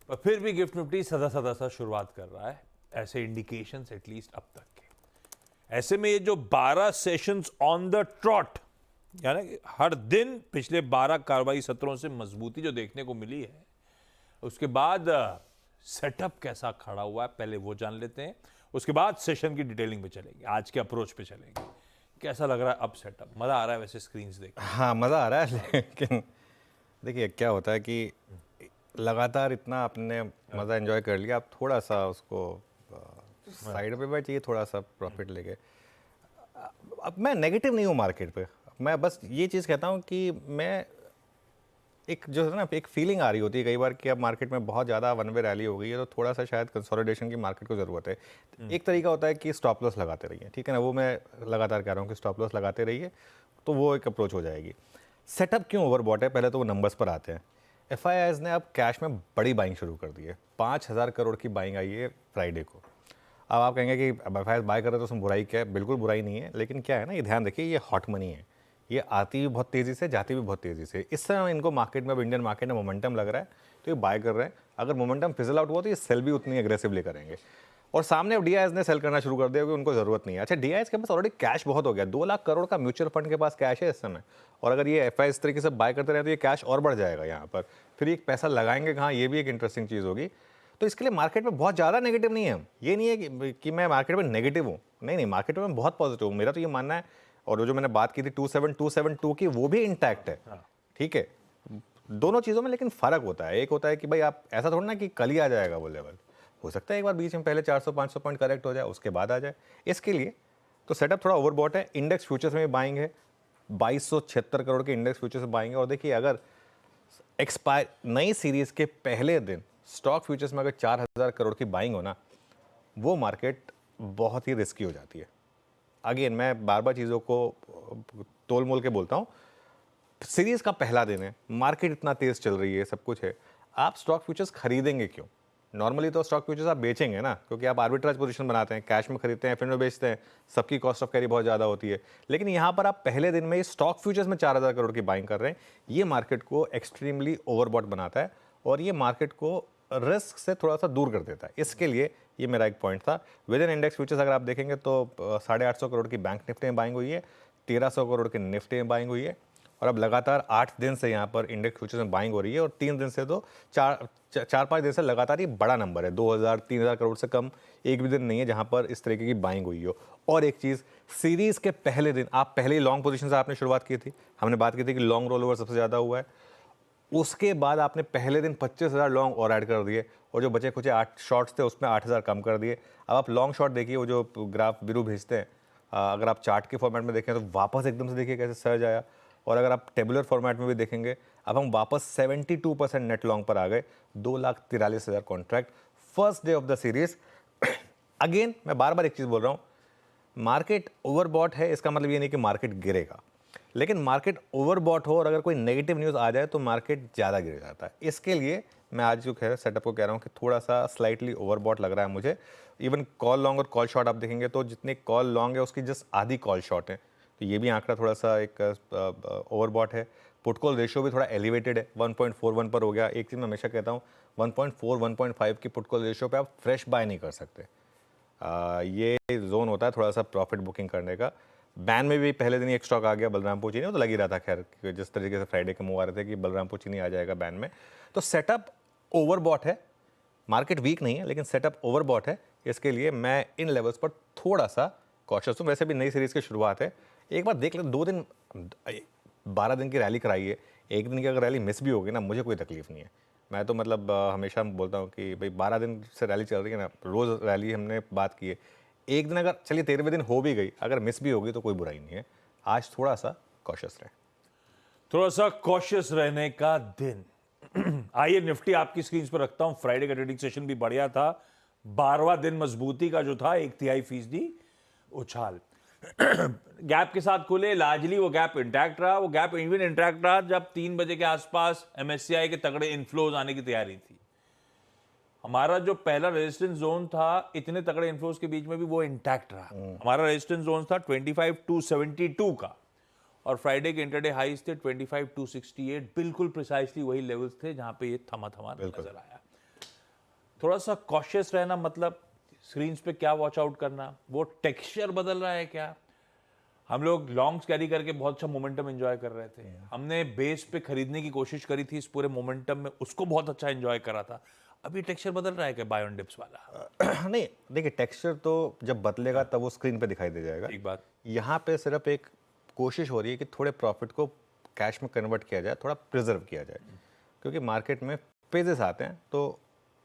पर फिर भी गिफ्ट निफ्टी सदा सदा सा शुरुआत कर रहा है, ऐसे इंडिकेशंस एटलीस्ट अब तक के। ऐसे में ये जो 12 सेशंस ऑन द ट्रॉट, यानी हर दिन पिछले 12 कार्रवाई सत्रों से मजबूती जो देखने को मिली है, उसके बाद सेटअप कैसा खड़ा हुआ है पहले वो जान लेते हैं, उसके बाद सेशन की डिटेलिंग पे चलेंगे, आज के अप्रोच पे चलेंगे। कैसा लग रहा है अब सेटअप? मजा आ रहा है वैसे स्क्रीन्स देख? हाँ, मज़ा आ रहा है, लेकिन देखिए क्या होता है कि लगातार इतना आपने मज़ा एंजॉय कर लिया, आप थोड़ा सा उसको साइड पे बैठिए, थोड़ा सा प्रॉफिट लेके। अब मैं नेगेटिव नहीं हूँ मार्केट पे, मैं बस ये चीज़ कहता हूँ कि मैं एक जो है ना, एक फीलिंग आ रही होती है कई बार कि अब मार्केट में बहुत ज़्यादा वन वे रैली हो गई है, तो थोड़ा सा शायद कंसोलिडेशन की मार्केट को ज़रूरत है। एक तरीका होता है कि स्टॉप लॉस लगाते रहिए, ठीक है ना, वो मैं लगातार कह रहा हूँ कि स्टॉप लॉस लगाते रहिए, तो वो एक अप्रोच हो जाएगी। सेटअप क्यों ओवरबॉट है, पहले तो वो नंबर्स पर आते हैं। एफआईआईज ने अब कैश में बड़ी बाइंग शुरू कर दी है, 5,000 करोड़ की बाइंग आई है फ्राइडे को। अब आप कहेंगे कि एफआईआईज बाय कर रहे तो उसमें बुराई क्या है? बिल्कुल बुराई नहीं है, लेकिन क्या है ना, ये ध्यान रखिए, ये हॉट मनी है, ये आती भी बहुत तेज़ी से, जाती भी बहुत तेज़ी से। इस समय इनको मार्केट में, अब इंडियन मार्केट में मोमेंटम लग रहा है, तो ये बाय कर रहे हैं। अगर मोमेंटम फिजल आउट हुआ तो ये सेल भी उतनी एग्रेसिवली करेंगे। और सामने अब डीआईएस ने सेल करना शुरू कर दिया, क्योंकि उनको ज़रूरत नहीं है। अच्छा, डीआईएस के पास ऑलरेडी कैश बहुत हो गया, 2 लाख करोड़ का म्यूचुअल फंड के पास कैश है इस समय, और अगर ये एफआई इस तरीके से बाय करते रहे तो ये कैश और बढ़ जाएगा यहाँ पर। फिर ये पैसा लगाएंगे कहाँ, ये भी एक इंटरेस्टिंग चीज़ होगी। तो इसके लिए मार्केट में बहुत ज़्यादा नेगेटिव नहीं है। ये नहीं है कि मैं मार्केट में नेगेटिव हूँ, नहीं, मार्केट में बहुत पॉजिटिव हूँ। मेरा तो ये मानना है, और जो मैंने बात की थी 27272 की, वो भी इंटैक्ट है, ठीक है, दोनों चीज़ों में। लेकिन फ़र्क होता है, एक होता है कि भाई आप ऐसा थोड़ा ना कि कल ही आ जाएगा वो लेवल, हो सकता है एक बार बीच में पहले 400-500 पॉइंट करेक्ट हो जाए, उसके बाद आ जाए। इसके लिए तो सेटअप थोड़ा ओवरबॉट है। इंडेक्स फ्यूचर्स में बाइंग है, 2276 करोड़ के इंडेक्स फ्यूचर्स में बाइंग है। और देखिए, अगर एक्सपायर नई सीरीज़ के पहले दिन स्टॉक फ्यूचर्स में अगर 4,000 करोड़ की बाइंग हो ना, वो मार्केट बहुत ही रिस्की हो जाती है। अगेन, मैं बार बार चीज़ों को तोल मोल के बोलता हूँ, सीरीज़ का पहला दिन है, मार्केट इतना तेज़ चल रही है, सब कुछ है, आप स्टॉक फ्यूचर्स खरीदेंगे क्यों? नॉर्मली तो स्टॉक फ्यूचर्स आप बेचेंगे ना, क्योंकि आप आर्बिट्राज पोजीशन बनाते हैं, कैश में खरीदते हैं, फिर में बेचते हैं, सबकी कॉस्ट ऑफ कैरी बहुत ज़्यादा होती है। लेकिन यहाँ पर आप पहले दिन में स्टॉक फ्यूचर्स में 4,000 करोड़ की बाइंग कर रहे हैं, ये मार्केट को एक्सट्रीमली ओवरबॉट बनाता है, और ये मार्केट को रिस्क से थोड़ा सा दूर कर देता है। इसके लिए ये मेरा एक पॉइंट था। विद इन इंडेक्स फ्यूचर्स अगर आप देखेंगे तो 850 करोड़ की बैंक निफ्टी में बाइंग हुई है, 1300 करोड़ के निफ्टी में बाइंग हुई है, और अब लगातार 8 दिन से यहाँ पर इंडेक्स फ्यूचर्स में बाइंग हो रही है, और 3 दिन से तो 4-5 दिन से लगातार ये बड़ा नंबर है। 2,000-3,000 करोड़ से कम एक भी दिन नहीं है जहाँ पर इस तरीके की बाइंग हुई हो। और एक चीज़, सीरीज़ के पहले दिन आप पहले ही लॉन्ग पोजीशन से आपने शुरुआत की थी, हमने बात की थी कि लॉन्ग रोल ओवर सबसे ज़्यादा हुआ है। उसके बाद आपने पहले दिन 25,000 लॉन्ग और ऐड कर दिए, और जो बचे कुछ 8 शॉर्ट्स थे उसमें 8,000 कम कर दिए। अब आप लॉन्ग शॉट देखिए, वो जो ग्राफ बिरू भेजते हैं, अगर आप चार्ट के फॉर्मेट में देखें तो वापस एकदम से देखिए कैसे सर्ज आया। और अगर आप टेबुलर फॉर्मेट में भी देखेंगे, अब हम वापस 72% नेट लॉन्ग पर आ गए, 2,43,000 contract first day of the series. Again मैं बार बार एक चीज़ बोल रहा हूँ, मार्केट ओवरबॉट है, इसका मतलब ये नहीं कि मार्केट गिरेगा, लेकिन मार्केट ओवरबॉट हो और अगर कोई नेगेटिव न्यूज़ आ जाए तो मार्केट ज़्यादा गिर जाता है। इसके लिए मैं आज जो कह सेटअप को कह रहा हूँ कि थोड़ा सा स्लाइटली ओवरबॉट लग रहा है मुझे। इवन कॉल लॉन्ग और कॉल शॉर्ट आप देखेंगे तो जितने कॉल लॉन्ग है उसकी जस्ट आधी कॉल शॉर्ट है, तो ये भी आंकड़ा थोड़ा सा एक ओवरबॉट है। पुट कॉल रेशियो भी थोड़ा एलिवेटेड है, 1.41 पर हो गया। एक चीज़ मैं हमेशा कहता हूँ, 1.4 1.5 की पुट कॉल रेशियो पे आप फ्रेश बाय नहीं कर सकते। ये जोन होता है थोड़ा सा प्रॉफिट बुकिंग करने का। बैन में भी पहले दिन ही एक स्टॉक आ गया, बलरामपुर चीनी, वो तो लग ही रहा था खैर, जिस तरीके से फ्राइडे के मूव आ रहे थे कि बलरामपुर चीनी आ जाएगा बैन में। तो सेटअप ओवरबॉट है, मार्केट वीक नहीं है लेकिन सेटअप ओवरबॉट है। इसके लिए मैं इन लेवल्स पर थोड़ा सा कॉशियस हूँ। वैसे भी नई सीरीज़ की शुरुआत है, एक बार देख ले, 2 दिन 12 दिन की रैली कराई है, एक दिन की अगर रैली मिस भी होगी ना, मुझे कोई तकलीफ नहीं है। मैं तो मतलब हमेशा बोलता हूँ कि भाई 12 दिन से रैली चल रही है ना, रोज़ रैली हमने बात की है, एक दिन अगर चलिए 13वें दिन हो भी गई, अगर मिस भी होगी तो कोई बुराई नहीं है। आज थोड़ा सा कॉशियस रहे, थोड़ा सा कॉशियस रहने का दिन। आइए निफ्टी आपकी स्क्रीन पर रखता हूं। फ्राइडे का ट्रेडिंग सेशन भी बढ़िया था, 12वां दिन मजबूती का जो था, 1/3% उछाल। गैप के साथ खुले, लार्जली वो गैप इंटैक्ट रहा। वो गैप इवन इंटैक्ट रहा जब 3 बजे के आसपास एमएससीआई के तगड़े इनफ्लोज आने की तैयारी थी। हमारा जो पहला रेजिस्टेंस जोन था, इतने तगड़े इनफ्लोज के बीच में भी वो इंटैक्ट रहा। हमारा रेजिस्टेंस जोन था 25,272 का, और फ्राइडे के इंटरडे हाईज थे 25,268। बिल्कुल प्रिसाइसली वही लेवल्स थे जहां पे ये थमा नजर आया। थोड़ा सा कॉशियस रहना मतलब स्क्रीन्स पे क्या वॉच आउट करना, वो टेक्सचर बदल रहा है क्या? हम लोग लॉन्ग्स कैरी करके बहुत अच्छा मोमेंटम एंजॉय कर रहे थे, हमने बेस पे खरीदने की कोशिश करी थी इस पूरे मोमेंटम में, उसको बहुत अच्छा एंजॉय करा था। अभी टेक्सचर बदल रहा है क्या बाय ऑन डिप्स वाला? नहीं, देखिए टेक्सचर तो जब बदलेगा तब वो स्क्रीन पे दिखाई दे जाएगा। एक बात, यहाँ पे सिर्फ एक कोशिश हो रही है कि थोड़े प्रॉफिट को कैश में कन्वर्ट किया जाए, थोड़ा प्रिजर्व किया जाए, क्योंकि मार्केट में फेजेस आते हैं, तो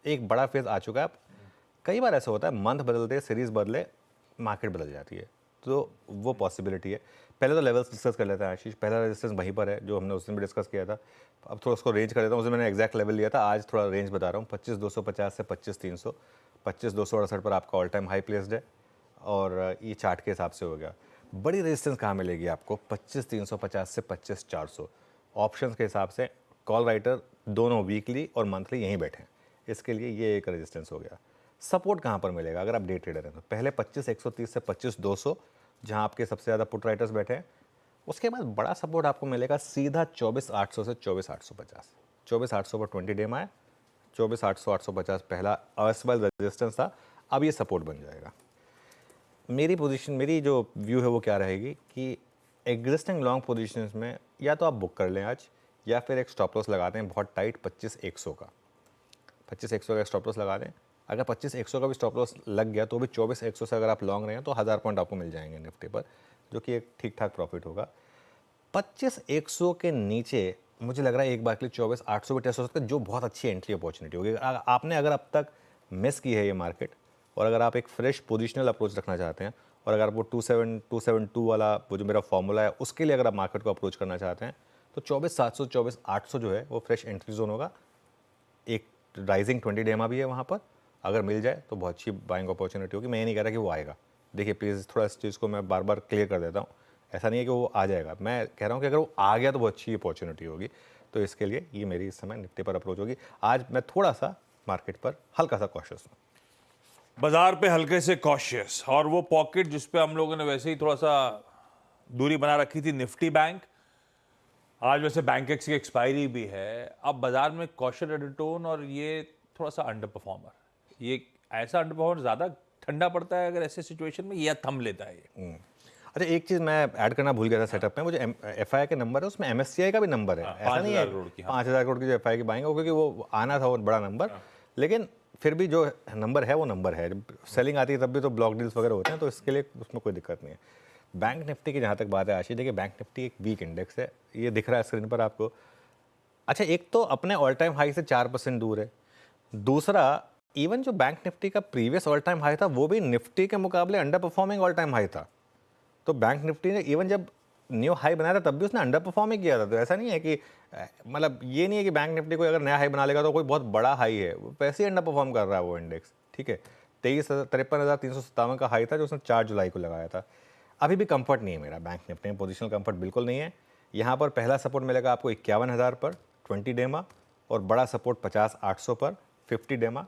एक बड़ा फेज आ चुका है। कई बार ऐसा होता है, मंथ बदलते, सीरीज बदले, मार्केट बदल जाती है, तो वो पॉसिबिलिटी है। पहले तो लेवल्स डिस्कस कर लेते हैं आशीष। पहला रेजिस्टेंस वहीं पर है जो हमने उस दिन भी डिस्कस किया था। अब थोड़ा उसको रेंज कर देता हूँ। उस दिन मैंने एग्जैक्ट लेवल लिया था, आज थोड़ा रेंज बता रहा हूँ। 25,250 से 25,300। 25,268 पर आपका ऑल टाइम हाई प्लेस्ड है, और ये चार्ट के हिसाब से हो गया। बड़ी रेजिस्टेंस कहाँ मिलेगी आपको? 25,350 से 25,400। ऑप्शंस के हिसाब से कॉल राइटर दोनों वीकली और मंथली यहीं बैठे हैं, इसके लिए ये एक रेजिस्टेंस हो गया। सपोर्ट कहाँ पर मिलेगा अगर आप डे ट्रेडर हैं? तो पहले 25,130 से 25,200, जहाँ आपके सबसे ज़्यादा पुट राइटर्स बैठे हैं। उसके बाद बड़ा सपोर्ट आपको मिलेगा सीधा 24,800 से 24,850। 24,800 पर 20 डे में आया, 24,800 850 पहला अर्सवाइल रेजिस्टेंस था, अब ये सपोर्ट बन जाएगा। मेरी पोजीशन, मेरी जो व्यू है वो क्या रहेगी कि एग्जिस्टिंग लॉन्ग पोजीशंस में या तो आप बुक कर लें आज, या फिर एक स्टॉप लॉस लगा दें बहुत टाइट 25,100 का। 25,100 का स्टॉप लॉस लगा दें। अगर 25,100 का भी स्टॉप लॉस लग गया तो भी 24,100 से अगर आप लॉन्ग रहे हैं तो 1000 पॉइंट आपको मिल जाएंगे निफ्टी पर, जो कि एक ठीक ठाक प्रॉफिट होगा। 25,100 के नीचे मुझे लग रहा है एक बार के लिए 24,800 भी टेस्ट हो सकता है, जो बहुत अच्छी एंट्री अपॉर्चुनिटी होगी। आपने अगर अब तक मिस की है ये मार्केट, और अगर आप एक फ्रेश पोजिशनल अप्रोच रखना चाहते हैं, और अगर वो 272 वाला वो जो मेरा फॉर्मूला है उसके लिए अगर आप मार्केट को अप्रोच करना चाहते हैं, तो 24,700 24,800 जो है वो फ्रेश एंट्री जोन होगा। एक राइजिंग 20 डेमा भी है वहाँ पर, अगर मिल जाए तो बहुत अच्छी बाइंग अपॉर्चुनिटी होगी। मैं ये नहीं कह रहा कि वो आएगा। देखिए प्लीज़ थोड़ा इस चीज़ को मैं बार बार क्लियर कर देता हूँ, ऐसा नहीं है कि वो आ जाएगा। मैं कह रहा हूँ कि अगर वो आ गया तो बहुत अच्छी अपॉर्चुनिटी होगी। तो इसके लिए ये मेरी इस समय निफ्टी पर अप्रोच होगी। आज मैं थोड़ा सा मार्केट पर हल्का सा कॉशियस हूँ, बाजार पे हल्के से कॉशियस, और वो पॉकेट जिस पे हम लोगों ने वैसे ही थोड़ा सा दूरी बना रखी थी, निफ्टी बैंक। आज वैसे बैंक एक्स की एक्सपायरी भी है, अब बाजार में कॉशियस एडिटोन, और ये थोड़ा सा अंडर परफॉर्मर। ये ऐसा अंडर परफॉर्मर ज़्यादा ठंडा पड़ता है अगर ऐसे सिचुएशन में, या थम लेता है ये? अच्छा एक चीज़ मैं ऐड करना भूल गया था सेटअप में। वो जो FI के नंबर है उसमें MSCI का भी नंबर है। ऐसा नहीं है 5,000 करोड़ की, 5,000 करोड़ की जो FI की बाइंग हो, क्योंकि वो आना था वो बड़ा नंबर, लेकिन फिर भी जो नंबर है वो नंबर है। जब सेलिंग आती है तब भी तो ब्लॉक डील्स वगैरह होते हैं, तो इसके लिए उसमें कोई दिक्कत नहीं है। बैंक निफ्टी की जहाँ तक बात है आशीष, देखिए बैंक निफ्टी एक वीक इंडेक्स है, ये दिख रहा है स्क्रीन पर आपको। अच्छा एक तो अपने ऑल टाइम हाई से 4% दूर है। दूसरा, इवन जो बैंक निफ्टी का प्रीवियस ऑल टाइम हाई था वो भी निफ्टी के मुकाबले under performing all time high था। तो बैंक निफ्टी ने इवन जब न्यू हाई बनाया था तब भी उसने अंडर परफॉर्म ही किया था। तो ऐसा नहीं है कि मतलब ये नहीं है कि बैंक निफ्टी कोई अगर नया हाई बना लेगा तो कोई बहुत बड़ा हाई है, वो वैसे ही अंडर परफॉर्म कर रहा है वो इंडेक्स। ठीक है, 53,357 का हाई था जो उसने 4 जुलाई को लगाया था। अभी भी कंफर्ट नहीं है मेरा बैंक निफ्टी में, पोजिशनल कंफर्ट बिल्कुल नहीं है। यहाँ पर पहला सपोर्ट मिलेगा आपको 51,000 पर 20 डेमा, और बड़ा सपोर्ट 50,800 पर 50 डेमा,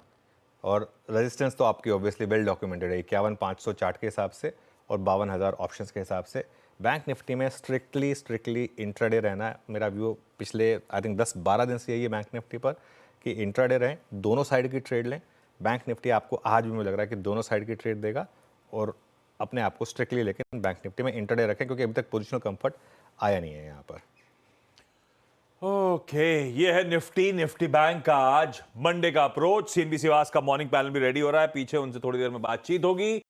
और रेजिस्टेंस तो आपकी ऑब्वियसली वेल डॉक्यूमेंटेड है 51,500 चार्ट के हिसाब से और 52,000 ऑप्शंस के हिसाब से। बैंक निफ्टी में स्ट्रिक्टली इंट्राडे रहना है। मेरा व्यू पिछले आई थिंक 10-12 दिन से यही है बैंक निफ्टी पर कि इंट्राडे रहें, दोनों साइड की ट्रेड लें। बैंक निफ्टी आपको आज भी मुझे लग रहा है कि दोनों साइड की ट्रेड देगा, और अपने आप को स्ट्रिक्टली लेकिन बैंक निफ्टी में इंट्राडे रखें, क्योंकि अभी तक पोजिशनल कंफर्ट आया नहीं है यहाँ पर। ओके, ये है निफ्टी बैंक का आज मंडे का अप्रोच। CNBC वास का मॉर्निंग पैनल भी रेडी हो रहा है, पीछे उनसे थोड़ी देर में बातचीत होगी।